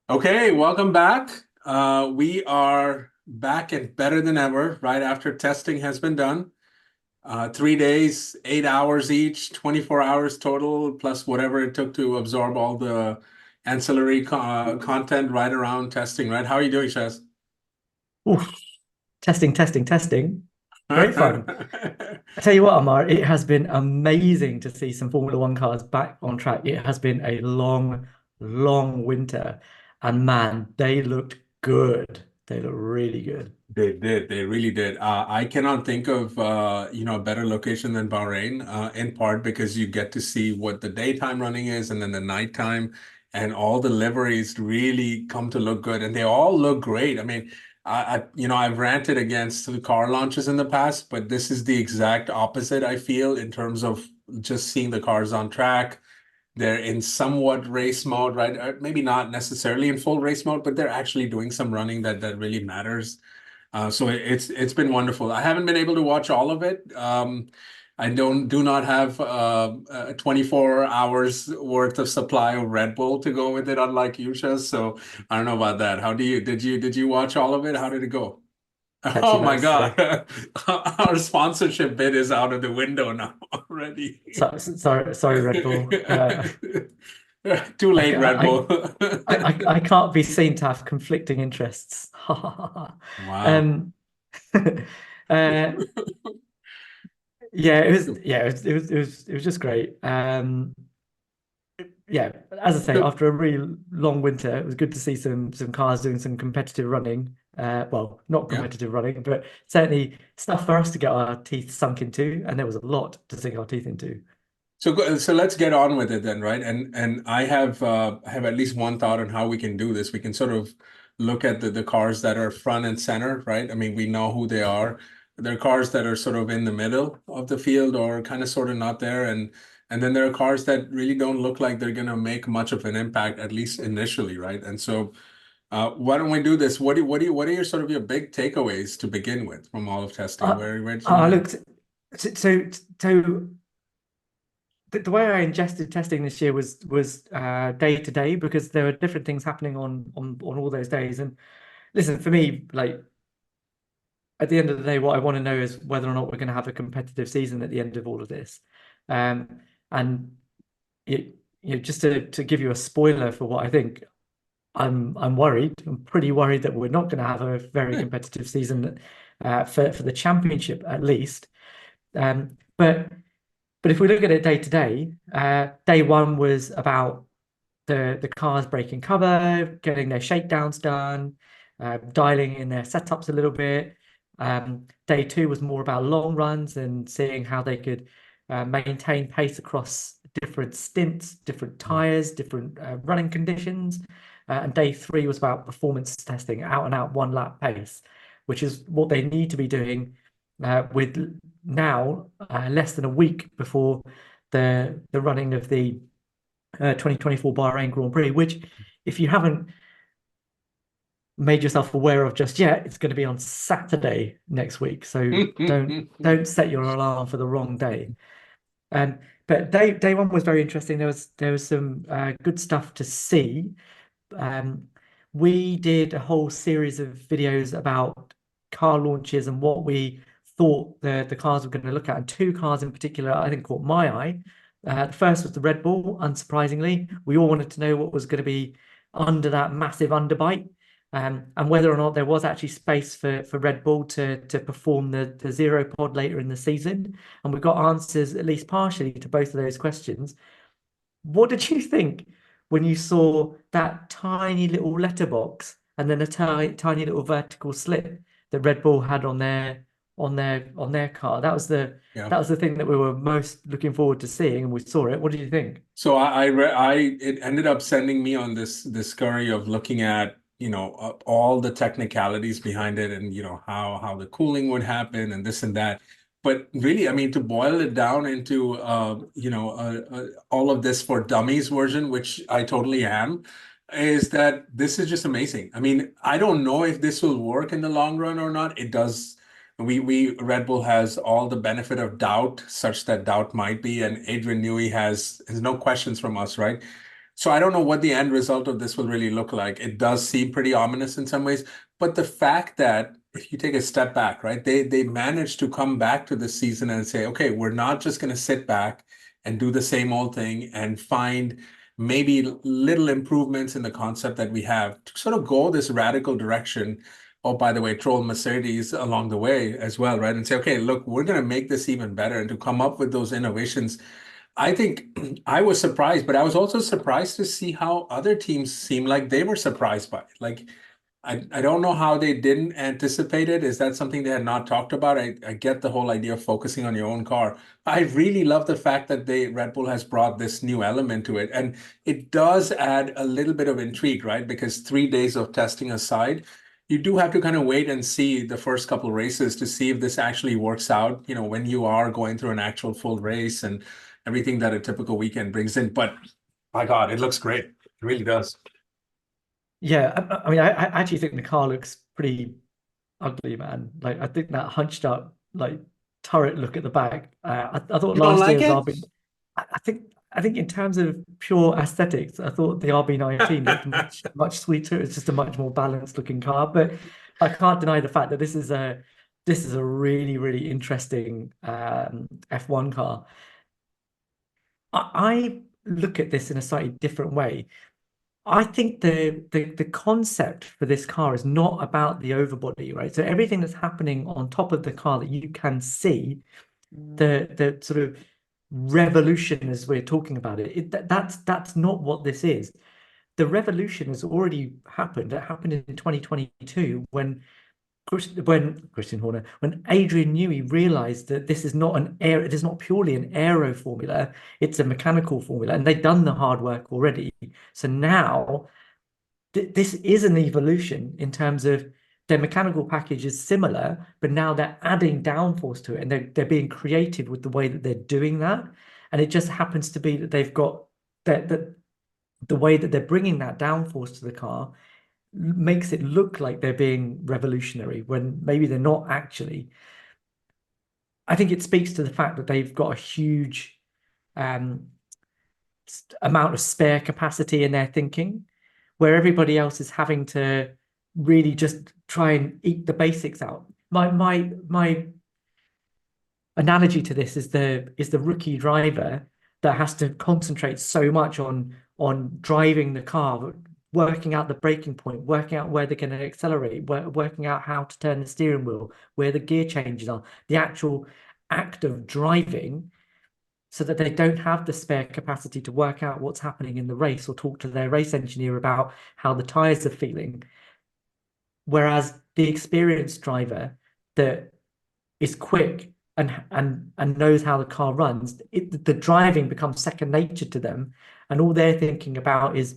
Okay, welcome back. We are back and better than ever, right after testing has been done. 3 days, 8 hours each, 24 hours total, plus whatever it took to absorb all the ancillary content right around testing, right? How are you doing, Shez? Oof, testing, testing, testing. Great fun. I tell you what, Ammar, it has been amazing to see some Formula One cars back on track. It has been a long, long winter, and man, they looked good. They look really good. They did. They really did. I cannot think of a better location than Bahrain, in part because you get to see what the daytime running is and then the nighttime, and all the liveries really come to look good, and they all look great. I mean, I've ranted against the car launches in the past, but this is the exact opposite, I feel, in terms of just seeing the cars on track. They're in somewhat race mode, right? Maybe not necessarily in full race mode, but they're actually doing some running that really matters. So it's been wonderful. I haven't been able to watch all of it. I do not have 24 hours worth of supply of Red Bull to go with it, unlike you, Shaz. So I don't know about that. How do you did you watch all of it? How did it go? It's Oh actually my about to say, God. Our sponsorship bid is out of the window now already. sorry, Red Bull. Too I, late, Red I, Bull. I can't be seen to have conflicting interests. Wow. Um, uh, yeah, it was just great. Yeah, as I say, after a really long winter, it was good to see some cars doing some competitive running. Well, not Yeah. competitive running, but certainly stuff for us to get our teeth sunk into, and there was a lot to sink our teeth into. So let's get on with it then, right? And I have at least one thought on how we can do this. We can sort of look at the cars that are front and center, right? I mean, we know who they are. There are cars that are sort of in the middle of the field or kind of sort of not there, and then there are cars that really don't look like they're going to make much of an impact, at least initially, right? And so, why don't we do this? What are your sort of your big takeaways to begin with from all of testing? Uh, Where did you I land? looked so the way I ingested testing this year was day to day because there were different things happening on all those days. And listen, for me, like at the end of the day, what I want to know is whether or not we're going to have a competitive season at the end of all of this. And just to give you a spoiler for what I think, I'm worried. I'm pretty worried that we're not going to have a very competitive season for the championship at least. But if we look at it day to day, day one was about the cars breaking cover, getting their shakedowns done, dialing in their setups a little bit. Day two was more about long runs and seeing how they could maintain pace across different stints, different tires, different running conditions. And day three was about performance testing, out and out one lap pace, which is what they need to be doing with now less than a week before the running of the 2024 Bahrain Grand Prix, which, if you haven't made yourself aware of just yet, it's going to be on Saturday next week. So don't set your alarm for the wrong day. Um, but day one was very interesting. There was some good stuff to see. Um, we did a whole series of videos about car launches and what we thought the cars were going to look at. And two cars in particular, I think, caught my eye. The first was the Red Bull, unsurprisingly. We all wanted to know what was going to be under that massive underbite, and whether or not there was actually space for Red Bull to perform the zero pod later in the season. And we got answers, at least partially, to both of those questions. What did you think when you saw that tiny little letterbox and then a tiny little vertical slit that Red Bull had on their car? That was the Yeah. that was the thing that we were most looking forward to seeing, and we saw it. What did you think? So it ended up sending me on this scurry of looking at, all the technicalities behind it, and how the cooling would happen and this and that. But really, I mean, to boil it down into all of this for dummies version, which I totally am, is that this is just amazing. I mean, I don't know if this will work in the long run or not. It does. We Red Bull has all the benefit of doubt, such that doubt might be, and Adrian Newey has no questions from us, right? So I don't know what the end result of this will really look like. It does seem pretty ominous in some ways, but the fact that if you take a step back, right, they managed to come back to the season and say, okay, we're not just going to sit back and do the same old thing and find maybe little improvements in the concept that we have to sort of go this radical direction. Oh, by the way, troll Mercedes along the way as well, right? And say, okay, look, we're going to make this even better and to come up with those innovations. I think I was surprised, but I was also surprised to see how other teams seem like they were surprised by it. Like, I don't know how they didn't anticipate it. Is that something they had not talked about? I get the whole idea of focusing on your own car. I really love the fact that Red Bull has brought this new element to it. And it does add a little bit of intrigue, right? Because 3 days of testing aside, you do have to kind of wait and see the first couple races to see if this actually works out, when you are going through an actual full race and everything that a typical weekend brings in. But my God, it looks great. It really does. Yeah, I mean, I actually think the car looks pretty ugly, man. Like I think that hunched up like turret look at the back. I thought You don't last like year's it? RB. I think in terms of pure aesthetics, I thought the RB19 looked much sweeter. It's just a much more balanced looking car. But I can't deny the fact that this is a really interesting F1 car. I look at this in a slightly different way. I think the concept for this car is not about the overbody, right? So everything that's happening on top of the car that you can see, the sort of revolution as we're talking about that's not what this is. The revolution has already happened. It happened in 2022 when Adrian Newey realized that this is not it is not purely an aero formula, it's a mechanical formula, and they've done the hard work already. So now this is an evolution in terms of their mechanical package is similar, but now they're adding downforce to it, and they're being creative with the way that they're doing that. And it just happens to be that they've got that the way that they're bringing that downforce to the car makes it look like they're being revolutionary when maybe they're not actually. I think it speaks to the fact that they've got a huge um, amount of spare capacity in their thinking, where everybody else is having to really just try and eat the basics out. My analogy to this is the rookie driver that has to concentrate so much on driving the car, working out the braking point, working out where they're going to accelerate, working out how to turn the steering wheel, where the gear changes are, the actual act of driving, so that they don't have the spare capacity to work out what's happening in the race or talk to their race engineer about how the tires are feeling. Whereas the experienced driver that is quick and knows how the car runs, the driving becomes second nature to them, and all they're thinking about is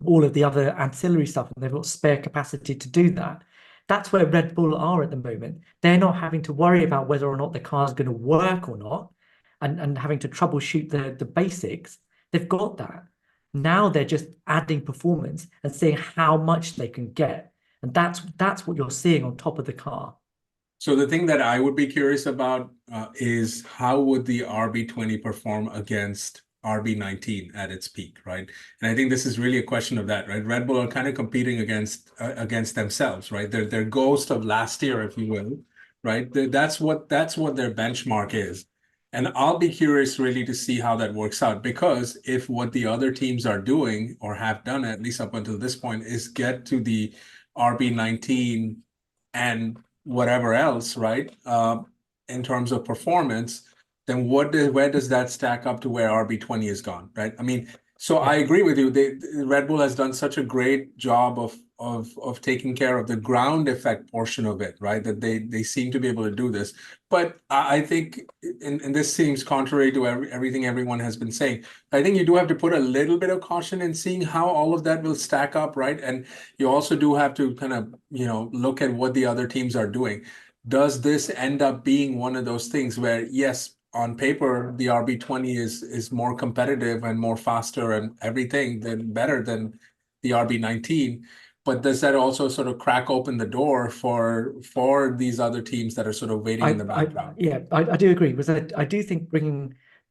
all of the other ancillary stuff, and they've got spare capacity to do that. That's where Red Bull are at the moment. They're not having to worry about whether or not the car is going to work or not, and having to troubleshoot the basics. They've got that. Now they're just adding performance and seeing how much they can get. And that's what you're seeing on top of the car. So the thing that I would be curious about is how would the RB20 perform against RB19 at its peak, right? And I think this is really a question of that, right? Red Bull are kind of competing against themselves, right? They're ghost of last year, if you will, right? That's what their benchmark is. And I'll be curious really to see how that works out, because if what the other teams are doing or have done at least up until this point is get to the RB19 and whatever else, right? In terms of performance, then where does that stack up to where RB20 is gone, right? I mean, so I Yeah. agree with you. Red Bull has done such a great job of taking care of the ground effect portion of it, right? That they seem to be able to do this. But I think, and this seems contrary to everything everyone has been saying, I think you do have to put a little bit of caution in seeing how all of that will stack up, right? And you also do have to kind of, look at what the other teams are doing. Does this end up being one of those things where, yes, on paper, the RB20 is more competitive and more faster and everything than better than the RB19? But does that also sort of crack open the door for these other teams that are sort of waiting in the background? Yeah, I do agree because I do think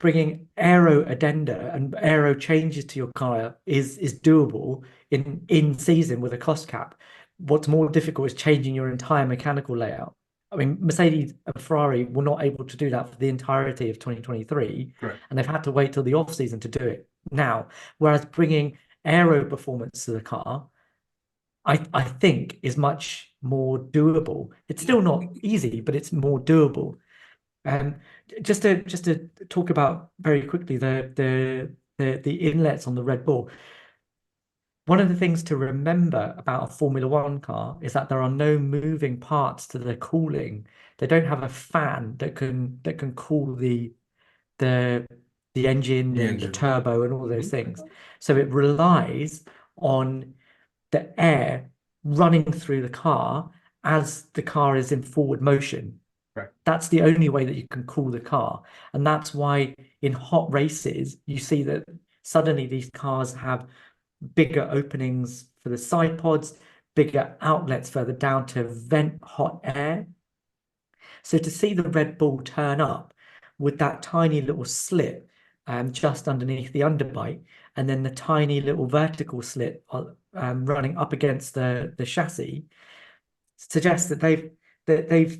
bringing aero addenda and aero changes to your car is doable in season with a cost cap. What's more difficult is changing your entire mechanical layout. I mean, Mercedes and Ferrari were not able to do that for the entirety of 2023, Correct. and they've had to wait till the off season to do it now. Whereas bringing aero performance to the car, I think is much more doable. It's still not easy, but it's more doable. Um, just to talk about very quickly the inlets on the Red Bull. One of the things to remember about a Formula One car is that there are no moving parts to the cooling. They don't have a fan that can cool the the engine The and the engine. turbo and all those Mhm. things. So it relies on the air running through the car as the car is in forward motion. Right. That's the only way that you can cool the car. And that's why in hot races, you see that suddenly these cars have bigger openings for the side pods, bigger outlets further down to vent hot air. So to see the Red Bull turn up with that tiny little slit just underneath the underbite, and then the tiny little vertical slit running up against the chassis, suggests that they've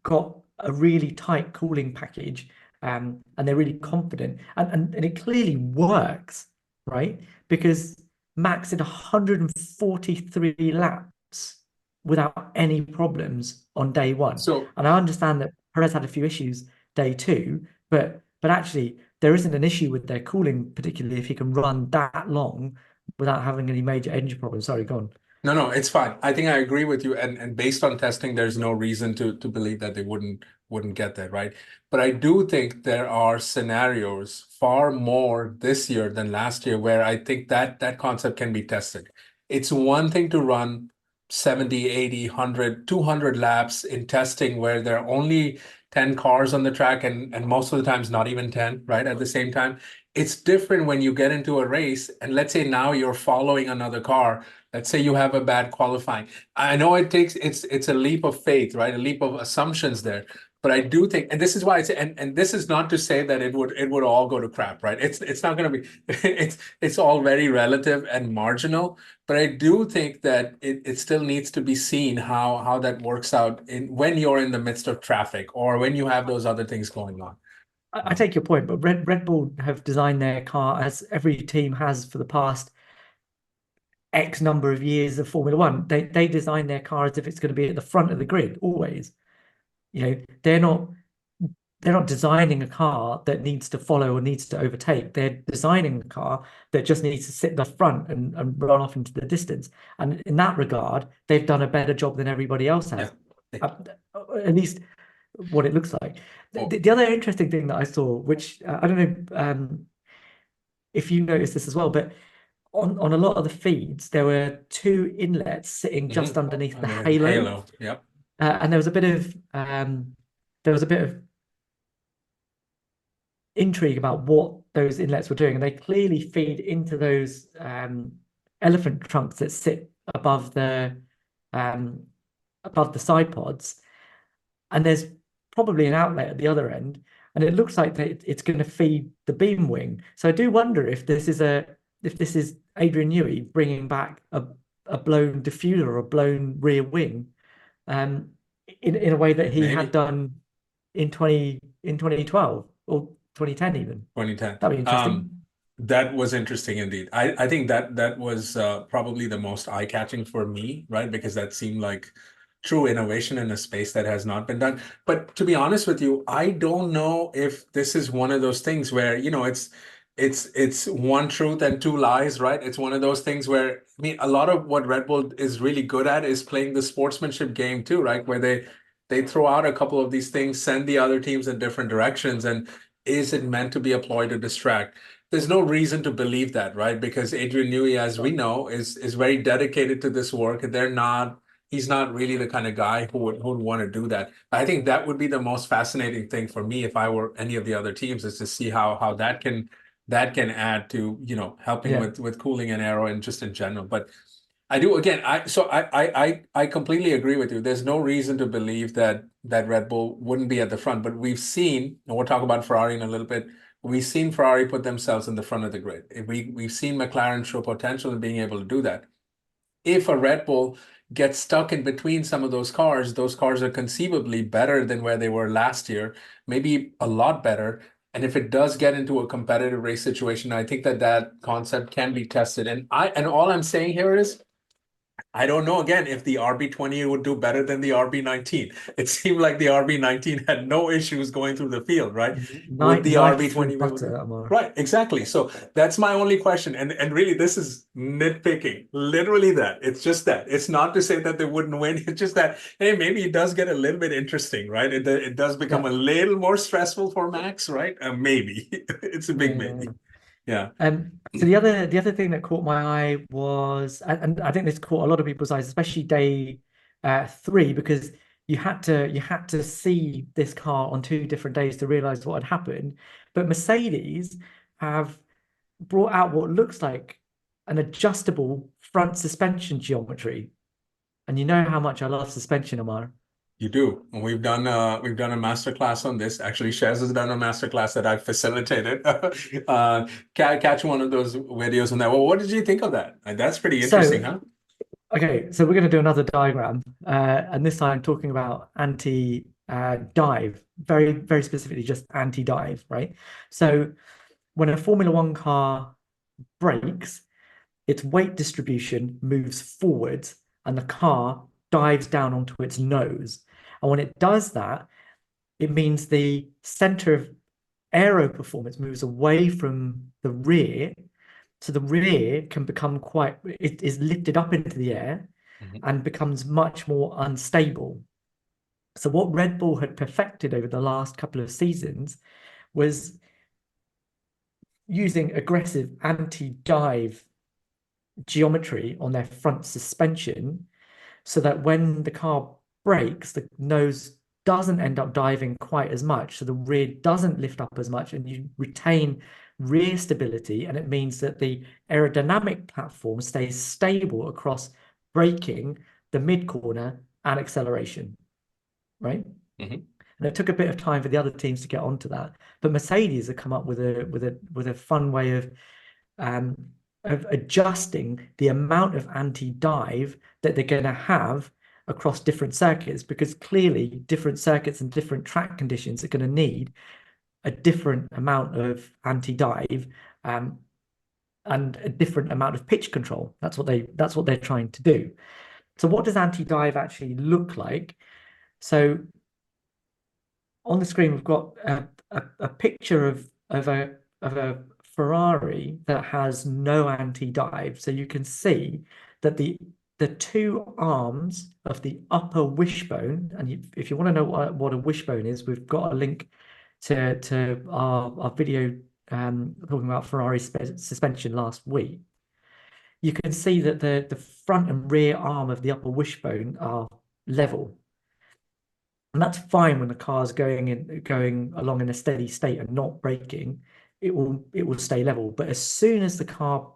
got a really tight cooling package, and they're really confident, and it clearly works, right? Because Max did 143 laps without any problems on day one. So And I understand that Perez had a few issues day two, but actually there isn't an issue with their cooling, particularly if he can run that long without having any major engine problems. Sorry, go on. no, no, it's fine. I think I agree with you. And based on testing, there's no reason to believe that they wouldn't get that, right? But I do think there are scenarios far more this year than last year where I think that concept can be tested. It's one thing to run 70, 80, 100, 200 laps in testing where there are only 10 cars on the track and most of the times not even 10, right? At the same time. It's different when you get into a race and let's say now you're following another car. Let's say you have a bad qualifying. I know it's a leap of faith, right? A leap of assumptions there. But I do think, and this is why and this is not to say that it would all go to crap, right? It's not going to be it's all very relative and marginal. But I do think that it still needs to be seen how that works out in when you're in the midst of traffic or when you have those other things going on. I take your point, but Red Bull have designed their car as every team has for the past X number of years of Formula One. They design their car as if it's going to be at the front of the grid always. You know, they're not designing a car that needs to follow or needs to overtake. They're designing a car that just needs to sit in the front and run off into the distance. And in that regard, they've done a better job than everybody else Yeah. has. Uh, at least what it looks like. Oh. The other interesting thing that I saw, which I don't know if you noticed this as well, but on a lot of the feeds, there were two inlets sitting just underneath the halo, Halo. Yep. and there was a bit of intrigue about what those inlets were doing, and they clearly feed into those elephant trunks that sit um, above the side pods, and there's probably an outlet at the other end, and it looks like that it's going to feed the beam wing. So I do wonder if this is Adrian Newey bringing back a blown diffuser or a blown rear wing, um, in a way that he had Maybe done in 2012 or 2010 even. 2010. That'd be interesting. That was interesting indeed. I think that was probably the most eye-catching for me, right? Because that seemed like true innovation in a space that has not been done. But to be honest with you, I don't know if this is one of those things where, it's one truth and two lies, right? It's one of those things where, I mean, a lot of what Red Bull is really good at is playing the sportsmanship game too, right? Where they throw out a couple of these things, send the other teams in different directions, and is it meant to be a ploy to distract? There's no reason to believe that, right? Because Adrian Newey, as we know, is very dedicated to this work. He's not really the kind of guy who would want to do that. I think that would be the most fascinating thing for me if I were any of the other teams, is to see how that can add to, helping Yeah. with cooling and aero and just in general. But I do again. I completely agree with you. There's no reason to believe that Red Bull wouldn't be at the front. But we've seen, and we'll talk about Ferrari in a little bit. we've seen Ferrari put themselves in the front of the grid. We've seen McLaren show potential in being able to do that. If a Red Bull gets stuck in between some of those cars are conceivably better than where they were last year, maybe a lot better. And if it does get into a competitive race situation, I think that that concept can be tested. And all I'm saying here is I don't know again if the RB20 would do better than the RB19. It seemed like the RB19 had no issues going through the field, right? Would the Knife through RB20 be able butter, to? Ammar. Right, exactly. So that's my only question. And really, this is nitpicking. Literally that. It's just that. It's not to say that they wouldn't win. It's just that, hey, maybe it does get a little bit interesting, right? It does become Yeah, a little more stressful for Max, right? Maybe. It's a big yeah. maybe. Yeah. So the other thing that caught my eye was, and I think this caught a lot of people's eyes, especially day three, because you had to see this car on two different days to realize what had happened. But Mercedes have brought out what looks like an adjustable front suspension geometry. And you know how much I love suspension, Ammar. You do. And we've done a master class on this. Actually, Shez has done a master class that I facilitated. Catch one of those videos on that. Well, what did you think of that? That's pretty interesting, So huh? okay, so we're going to do another diagram, and this time talking about anti-dive, very specifically just anti-dive, right? So when a Formula One car brakes, its weight distribution moves forwards and the car dives down onto its nose. And when it does that, it means the center of aero performance moves away from the rear. So the rear can become it is lifted up into the air Mhm. and becomes much more unstable. So what Red Bull had perfected over the last couple of seasons was using aggressive anti-dive geometry on their front suspension so that when the car brakes, the nose doesn't end up diving quite as much. So the rear doesn't lift up as much and you retain rear stability. And it means that the aerodynamic platform stays stable across braking, the mid corner, and acceleration, right? Mhm. And it took a bit of time for the other teams to get onto that. But Mercedes have come up with a fun way um, of adjusting the amount of anti-dive that they're going to have across different circuits, because clearly different circuits and different track conditions are going to need a different amount of anti-dive um, and a different amount of pitch control. That's what they're trying to do. So what does anti-dive actually look like? So on the screen we've got a picture of a Ferrari that has no anti-dive. So you can see that the two arms of the upper wishbone, and if you want to know what a wishbone is, we've got a link to our video talking about Ferrari suspension last week. You can see that the front and rear arm of the upper wishbone are level. And that's fine when the car's going along in a steady state and not braking, it will stay level. But as soon as the car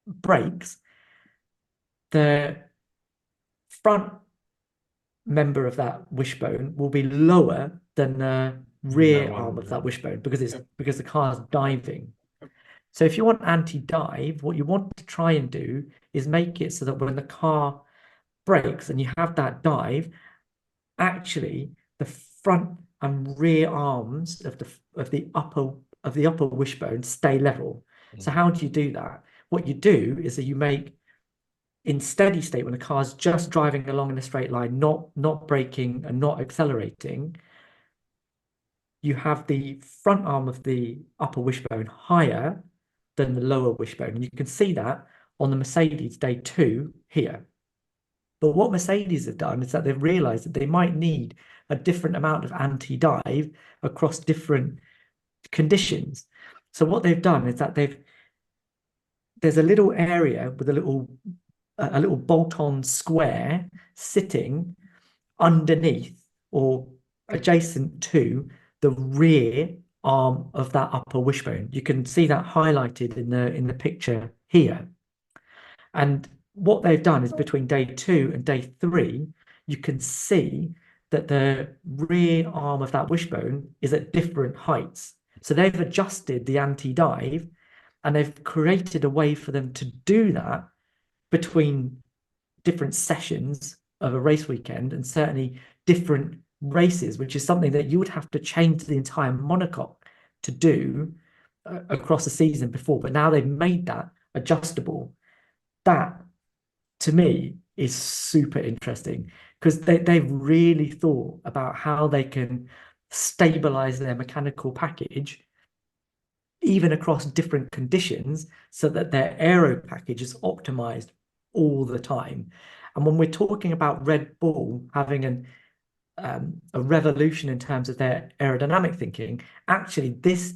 brakes, the front member of that wishbone will be lower than the That rear arm one. of that wishbone because it's Yep. because the car's diving. So if you want anti-dive, what you want to try and do is make it so that when the car brakes and you have that dive, actually the front and rear arms of the upper wishbone stay level. So Mhm. how do you do that? What you do is that you make in steady state when the car's just driving along in a straight line, not braking and not accelerating, you have the front arm of the upper wishbone higher than the lower wishbone. And you can see that on the Mercedes day two here. But what Mercedes have done is that they've realized that they might need a different amount of anti-dive across different conditions. So what they've done is that there's a little area with a little bolt-on square sitting underneath or adjacent to the rear arm of that upper wishbone. You can see that highlighted in the picture here. And what they've done is between day two and day three, you can see that the rear arm of that wishbone is at different heights. So they've adjusted the anti-dive and they've created a way for them to do that between different sessions of a race weekend, and certainly different races, which is something that you would have to change the entire monocoque to do across the season before. But now they've made that adjustable. That, to me, is super interesting because they've really thought about how they can stabilize their mechanical package even across different conditions so that their aero package is optimized all the time. And when we're talking about Red Bull having a revolution in terms of their aerodynamic thinking, actually this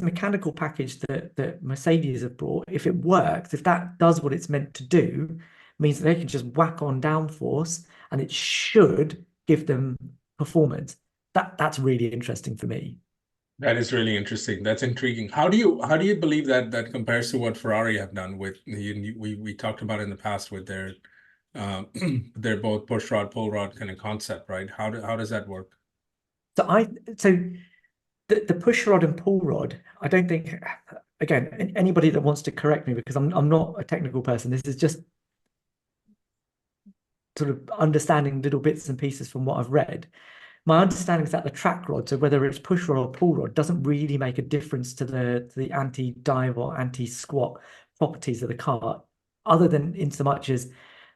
mechanical package that Mercedes have brought, if it works, if that does what it's meant to do, means that they can just whack on downforce and it should give them performance. That's really interesting for me. That is really interesting. That's intriguing. How do you believe that that compares to what Ferrari have done with we talked about in the past with their they're both push rod, pull rod kind of concept, right? How does that work? So the push rod and pull rod, I don't think, again, anybody that wants to correct me because I'm not a technical person. This is just sort of understanding little bits and pieces from what I've read. My understanding is that the track rod, so whether it's push rod or pull rod, doesn't really make a difference to the anti-dive or anti-squat properties of the car, other than in so much as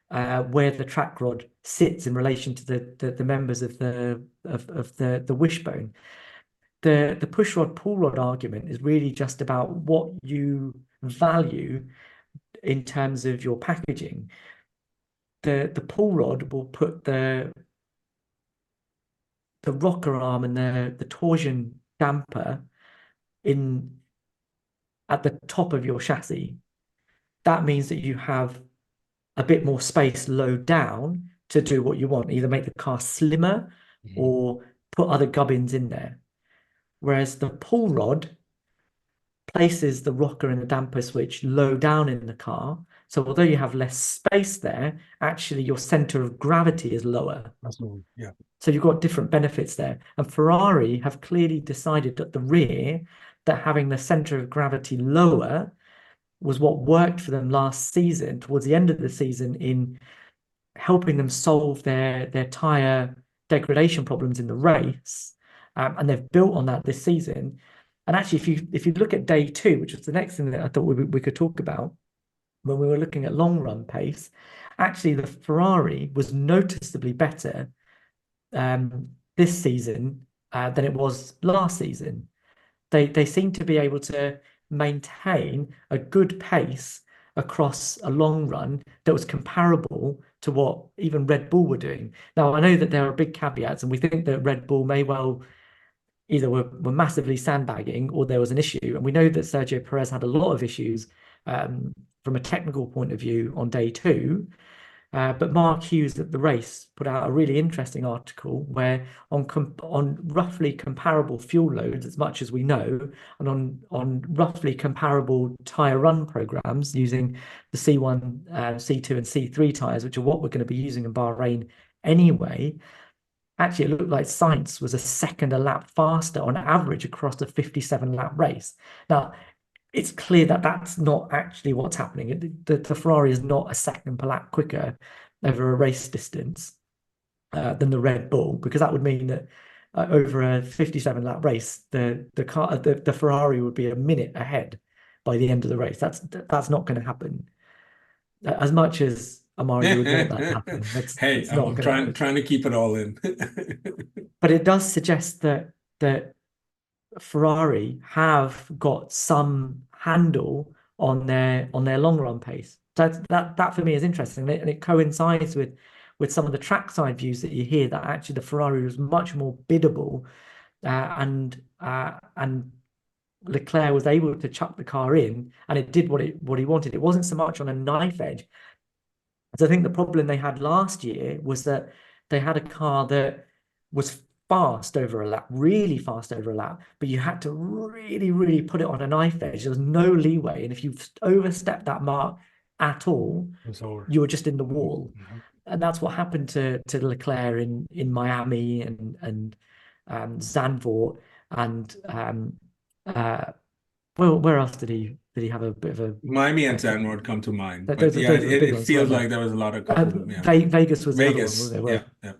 where the track rod sits in relation to the members of the wishbone. The push rod pull rod argument is really just about what you value in terms of your packaging. The pull rod will put the rocker arm and the torsion damper in at the top of your chassis. That means that you have a bit more space low down to do what you want, either make the car slimmer Mhm. or put other gubbins in there. Whereas the pull rod places the rocker and the damper switch low down in the car. So although you have less space there, actually your center of gravity is lower. Absolutely. Yeah. So you've got different benefits there. And Ferrari have clearly decided at the rear that having the center of gravity lower was what worked for them last season, towards the end of the season, in helping them solve their tire degradation problems in the race. And they've built on that this season. And actually, if you look at day two, which was the next thing that I thought we could talk about when we were looking at long run pace, actually the Ferrari was noticeably better this season than it was last season. They seem to be able to maintain a good pace across a long run that was comparable to what even Red Bull were doing. Now, I know that there are big caveats, and we think that Red Bull may well either were massively sandbagging or there was an issue. And we know that Sergio Perez had a lot of issues from a technical point of view on day two. But Mark Hughes at the race put out a really interesting article where on roughly comparable fuel loads, as much as we know, and on roughly comparable tyre run programs using the C1, C2, and C3 tyres, which are what we're going to be using in Bahrain anyway. Actually, it looked like Sainz was a second a lap faster on average across a 57 lap race. Now, it's clear that that's not actually what's happening. The Ferrari is not a second per lap quicker over a race distance than the Red Bull, because that would mean that over a 57 lap race, the Ferrari would be a minute ahead by the end of the race. That's not going to happen. As much as Ammar, you would want that to happen. Hey, That's not I'm going to trying happen. trying to keep it all in. But it does suggest that Ferrari have got some handle on their long run pace. So that for me is interesting, and it coincides with some of the trackside views that you hear that actually the Ferrari was much more biddable, and Leclerc was able to chuck the car in, and it did what he wanted. It wasn't so much on a knife edge. So I think the problem they had last year was that they had a car that was fast over a lap, really fast over a lap, but you had to really, really put it on a knife edge. There was no leeway. And if you overstepped that mark at all, It's over. you were just in the wall. Mhm. And that's what happened to Leclerc in Miami and Zandvoort. and well, where else did he have a bit of Miami and a kick? Zandvoort come to mind, but Those yeah, those are the big it ones, feels weren't like they? there was a lot of couple, yeah. Vegas was another one, Vegas, wasn't it? yeah, Well, yeah.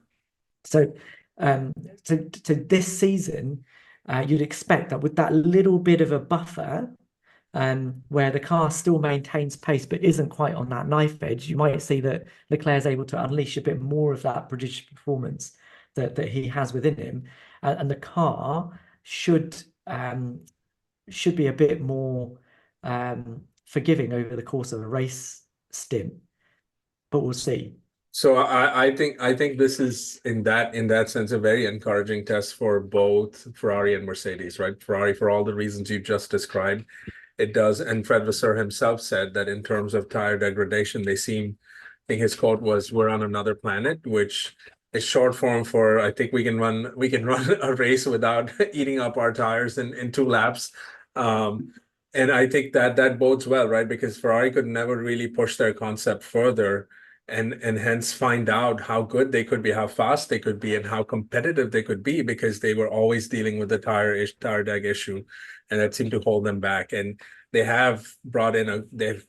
so um, so this season, you'd expect that with that little bit of a buffer, where the car still maintains pace but isn't quite on that knife edge, you might see that Leclerc's able to unleash a bit more of that prodigious performance that he has within him, and the car should be a bit more forgiving over the course of a race stint, but we'll see. So I think this is in that sense a very encouraging test for both Ferrari and Mercedes, right? Ferrari for all the reasons you just described, it does. And Fred Vasseur himself said that in terms of tire degradation, they seem, I think his quote was, "We're on another planet," which is short form for I think we can run a race without eating up our tires in 2 laps. Um, and I think that that bodes well, right? Because Ferrari could never really push their concept further and hence find out how good they could be, how fast they could be, and how competitive they could be because they were always dealing with the tire deg issue, and that seemed to hold them back. And they've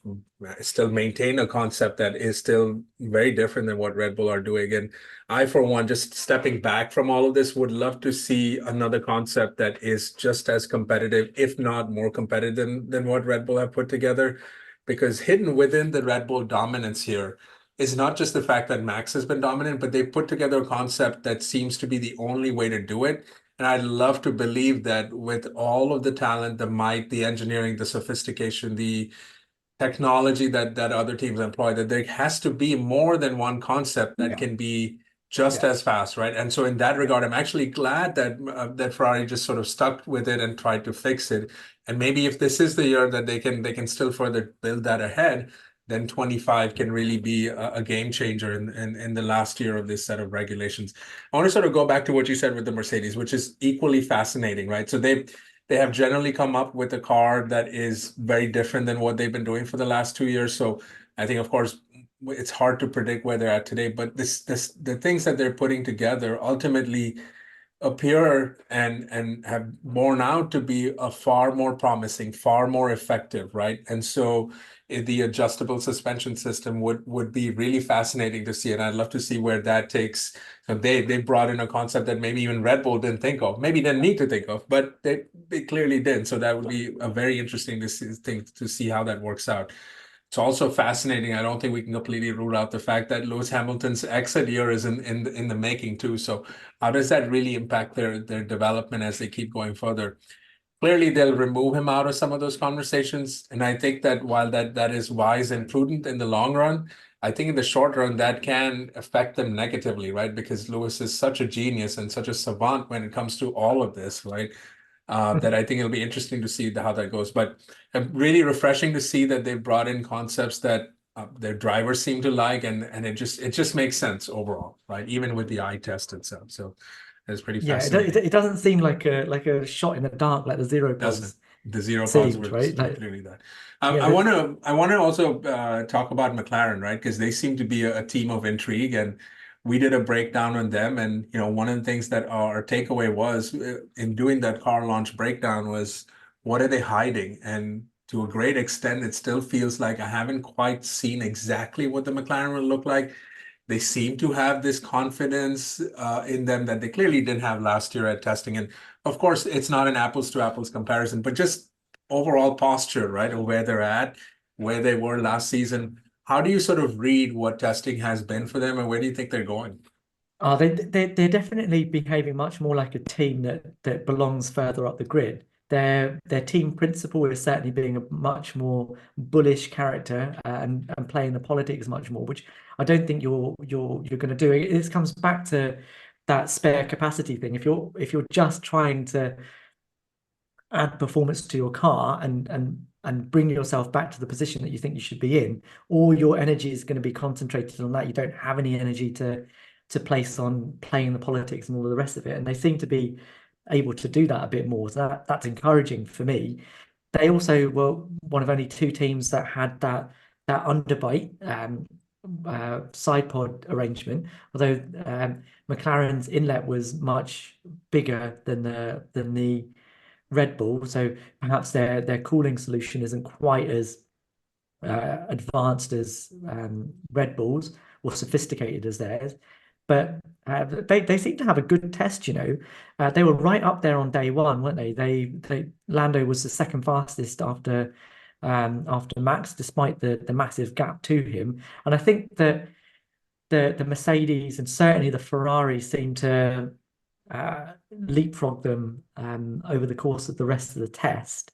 still maintained a concept that is still very different than what Red Bull are doing. And I, for one, just stepping back from all of this, would love to see another concept that is just as competitive, if not more competitive than what Red Bull have put together. Because hidden within the Red Bull dominance here is not just the fact that Max has been dominant, but they put together a concept that seems to be the only way to do it. And I'd love to believe that with all of the talent, the might, the engineering, the sophistication, the technology that other teams employ, that there has to be more than one concept that Yeah, can be just yeah, as fast, right? And so in that yeah. regard, I'm actually glad that Ferrari just sort of stuck with it and tried to fix it. And maybe if this is the year that they can still further build that ahead, then 25 can really be a game changer in the last year of this set of regulations. I want to sort of go back to what you said with the Mercedes, which is equally fascinating, right? So they have generally come up with a car that is very different than what they've been doing for the last 2 years. So I think, of course, it's hard to predict where they're at today, but the things that they're putting together ultimately appear and have borne out to be a far more promising, far more effective, right? And so the adjustable suspension system would be really fascinating to see, and I'd love to see where that takes. So they brought in a concept that maybe even Red Bull didn't think of, maybe didn't need to think of, but they clearly did. So that would be a very interesting thing to see how that works out. It's also fascinating. I don't think we can completely rule out the fact that Lewis Hamilton's exit year is in the making too. So how does that really impact their development as they keep going further? Clearly, they'll remove him out of some of those conversations, and I think that while that is wise and prudent in the long run, I think in the short run that can affect them negatively, right? Because Lewis is such a genius and such a savant when it comes to all of this, right? That I think it'll be interesting to see how that goes. But really refreshing to see that they've brought in concepts that their drivers seem to like, and it just makes sense overall, right? Even with the eye test itself. So it's pretty Yeah, it fascinating. doesn't seem like a shot in the dark like the zero Doesn't. pods The zero pods seemed, were right? were Like, clearly that. yeah, I want to also talk about McLaren, right? Because they seem to be a team of intrigue, and we did a breakdown on them. And one of the things that our takeaway was in doing that car launch breakdown was, what are they hiding? And to a great extent, it still feels like I haven't quite seen exactly what the McLaren will look like. They seem to have this confidence in them that they clearly didn't have last year at testing. And of course, it's not an apples to apples comparison, but just overall posture, right, of where they're at, where they were last season. How do you sort of read what testing has been for them, and where do you think they're going? they're definitely behaving much more like a team that belongs further up the grid. Their team principal is certainly being a much more bullish character, and playing the politics much more, which I don't think you're going to do. This comes back to that spare capacity thing. If you're just trying to add performance to your car and bring yourself back to the position that you think you should be in, all your energy is going to be concentrated on that. You don't have any energy to place on playing the politics and all of the rest of it. And they seem to be able to do that a bit more. So that's encouraging for me. They also were one of only two teams that had that underbite side pod arrangement, although McLaren's inlet was much bigger than the Red Bull, so perhaps their cooling solution isn't quite as advanced as Red Bulls or sophisticated as theirs. But they seem to have a good test, you know. They were right up there on day one, weren't they? They Lando was the second fastest after Max, despite the massive gap to him. And I think that the Mercedes and certainly the Ferrari seem to leapfrog them over the course of the rest of the test.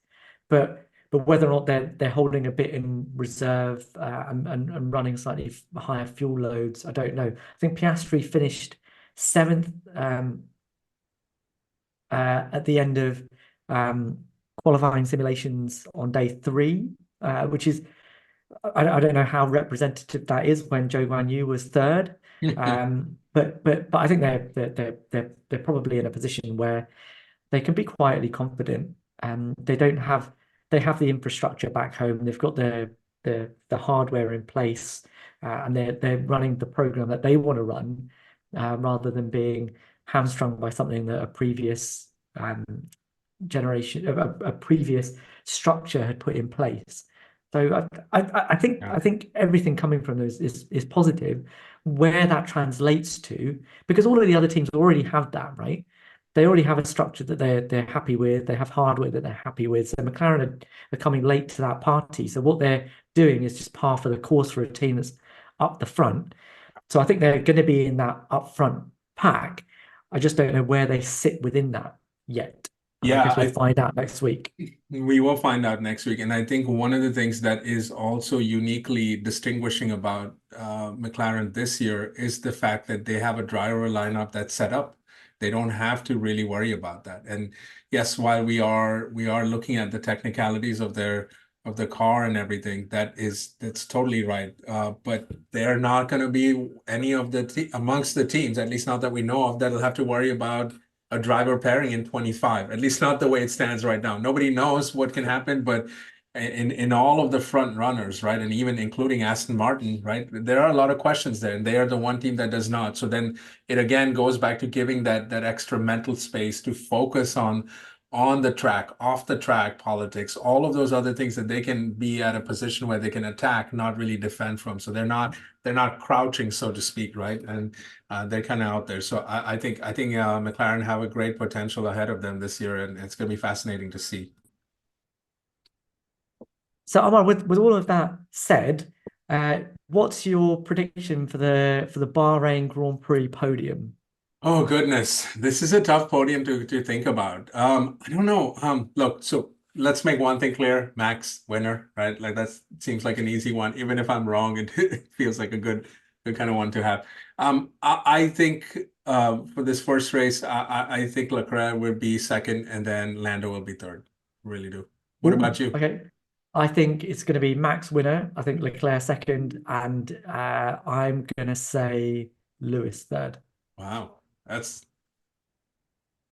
But whether or not they're holding a bit in reserve and running slightly higher fuel loads, I don't know. I think Piastri finished seventh at the end of qualifying simulations on day three, which is I don't know how representative that is when Zhou Guanyu was third. But I think they're probably in a position where they can be quietly confident. They have the infrastructure back home. They've got the hardware in place, and they're running the program that they want to run, rather than being hamstrung by something that a previous generation, a previous structure had put in place. So I think everything coming from those is positive. Where that translates to, because all of the other teams already have that, right? They already have a structure that they're happy with. They have hardware that they're happy with. So McLaren are coming late to that party. So what they're doing is just par for the course for a team that's up the front. So I think they're going to be in that upfront pack. I just don't know where they sit within that yet. And I Yeah, guess we'll find out next week. we will find out next week. And I think one of the things that is also uniquely distinguishing about McLaren this year is the fact that they have a driver lineup that's set up. They don't have to really worry about that. And yes, while we are looking at the technicalities of the car and everything, that's totally right. But they're not going to be any of amongst the teams, at least not that we know of, that'll have to worry about a driver pairing in 25, at least not the way it stands right now. Nobody knows what can happen, but in all of the front runners, right, and even including Aston Martin, right, there are a lot of questions there, and they are the one team that does not. So then it again goes back to giving that extra mental space to focus on the track, off the track politics, all of those other things that they can be at a position where they can attack, not really defend from. So they're not crouching, so to speak, right? And they're kind of out there. So I think McLaren have a great potential ahead of them this year, and it's going to be fascinating to see. So Ammar, with all of that said, what's your prediction for the Bahrain Grand Prix podium? Oh goodness, this is a tough podium to think about. I don't know. Look, so let's make one thing clear: Max winner, right? Like that seems like an easy one. Even if I'm wrong, it feels like a good kind of one to have. I think for this first race, I think Leclerc will be second, and then Lando will be third. Really do. What Ooh, about you? okay. I think it's going to be Max winner. I think Leclerc second, and I'm going to say Lewis third. Wow,